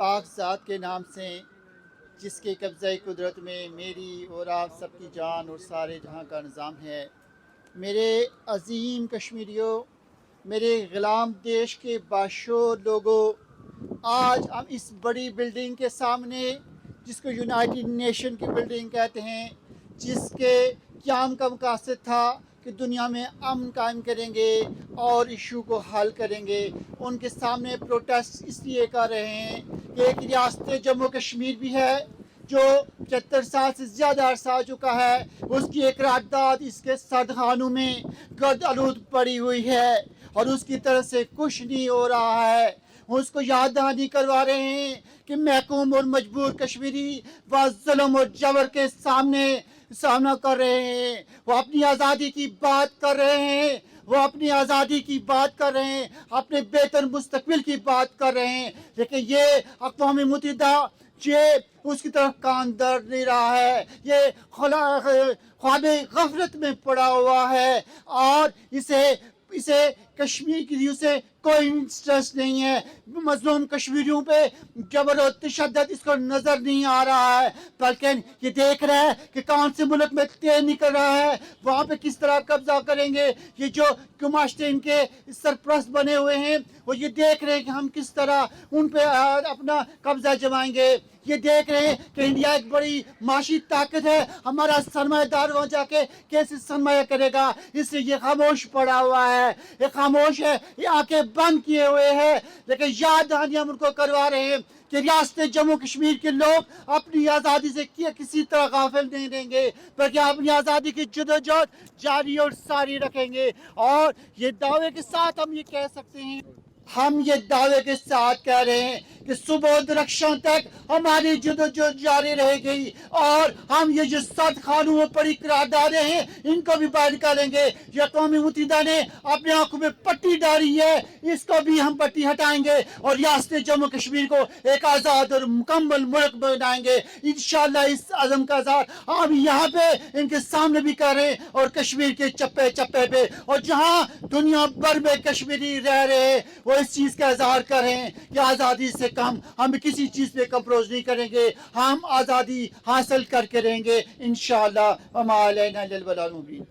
پاک ذات کے نام سے جس کے قبضۂ قدرت میں میری اور آپ سب کی جان اور سارے جہاں کا نظام ہے۔ میرے عظیم کشمیریوں، میرے غلام دیش کے باشور لوگوں، آج ہم اس بڑی بلڈنگ کے سامنے، جس کو یونائٹڈ نیشن کی بلڈنگ کہتے ہیں، جس کے قیام کا مقصد تھا کہ دنیا میں امن قائم کریں گے اور ایشو کو حل کریں گے، ان کے سامنے پروٹیسٹ اس لیے کر رہے ہیں کہ ایک ریاست جموں کشمیر بھی ہے جو 75 سال سے زیادہ عرصہ آ چکا ہے، اس کی ایک قرارداد اس کے سردخانوں میں گرد آلود پڑی ہوئی ہے اور اس کی طرف سے کچھ نہیں ہو رہا ہے۔ اس کو یاد دہانی کروا رہے ہیں کہ محکوم اور مجبور کشمیری وہ ظلم اور جبر کے سامنا کر رہے ہیں، وہ اپنی آزادی کی بات کر رہے ہیں، وہ اپنی آزادی کی بات کر رہے ہیں، اپنے بہتر مستقبل کی بات کر رہے ہیں، لیکن یہ اقوام متحدہ یہ اس کی طرف کان در نہیں رہا ہے، یہ خواب غفلت میں پڑا ہوا ہے اور اسے کشمیر کی ریو سے کوئی انٹرسٹ نہیں ہے۔ مظلوم کشمیریوں پہ جبر و تشدد اس کو نظر نہیں آ رہا ہے، بلکہ یہ دیکھ رہا ہے کہ کون سے ملک میں تیل نکل رہا ہے، وہاں پہ کس طرح قبضہ کریں گے۔ یہ جو گماشتے ان کے سرپرست بنے ہوئے ہیں وہ یہ دیکھ رہے ہیں کہ ہم کس طرح ان پہ اپنا قبضہ جمائیں گے۔ یہ دیکھ رہے ہیں کہ انڈیا ایک بڑی معاشی طاقت ہے، ہمارا سرمایہ دار وہاں جا کے کیسے سرمایہ کرے گا، اس لیے یہ خاموش پڑا ہوا ہے، یہ خاموش ہے، یہ آنکھیں بند کیے ہوئے ہیں۔ لیکن یاد دہانی ہم ان کو کروا رہے ہیں کہ ریاست جموں کشمیر کے لوگ اپنی آزادی سے کسی طرح غافل نہیں رہیں گے، بلکہ اپنی آزادی کی جدوجہد جاری اور ساری رکھیں گے۔ اور یہ دعوے کے ساتھ ہم یہ کہہ سکتے ہیں، ہم یہ دعوے کے ساتھ کہہ رہے ہیں کہ صبح درخشاں تک ہماری جدوجہد جاری رہے گی اور ہم یہ جو 7 خانوں میں پڑی قراردادیں ہیں ان کو بھی باہر نکالیں گے۔ یہ اقوام متحدہ نے اپنے آنکھوں میں پٹی ڈالی ہے، اس کو بھی ہم پٹی ہٹائیں گے اور ریاست جموں کشمیر کو ایک آزاد اور مکمل ملک بنائیں گے۔ انشاءاللہ اس عزم کا اظہار ہم یہاں پہ ان کے سامنے بھی کر رہے ہیں اور کشمیر کے چپے چپے پہ اور جہاں دنیا بھر میں کشمیری رہ رہے ہیں وہ اس چیز کا اظہار کر رہے ہیں کہ آزادی سے کم ہم کسی چیز پہ کمپرومائز نہیں کریں گے، ہم آزادی حاصل کر کے رہیں گے انشاءاللہ۔ وما علینا الا البلاغ المبین۔